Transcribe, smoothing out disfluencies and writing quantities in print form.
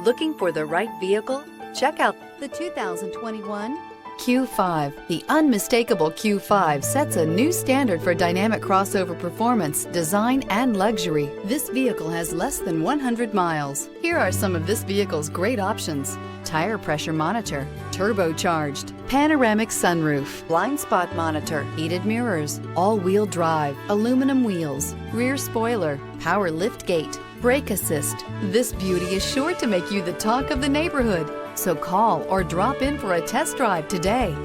Looking for the right vehicle? Check out the 2021 Q5. The unmistakable Q5 sets a new standard for dynamic crossover performance, design, and luxury. This vehicle has less than 100 miles. Here are some of this vehicle's great options: tire pressure monitor, turbocharged, panoramic sunroof, blind spot monitor, heated mirrors, all-wheel drive, aluminum wheels, rear spoiler, power lift gate, brake assist. This beauty is sure to make you the talk of the neighborhood. So call or drop in for a test drive today.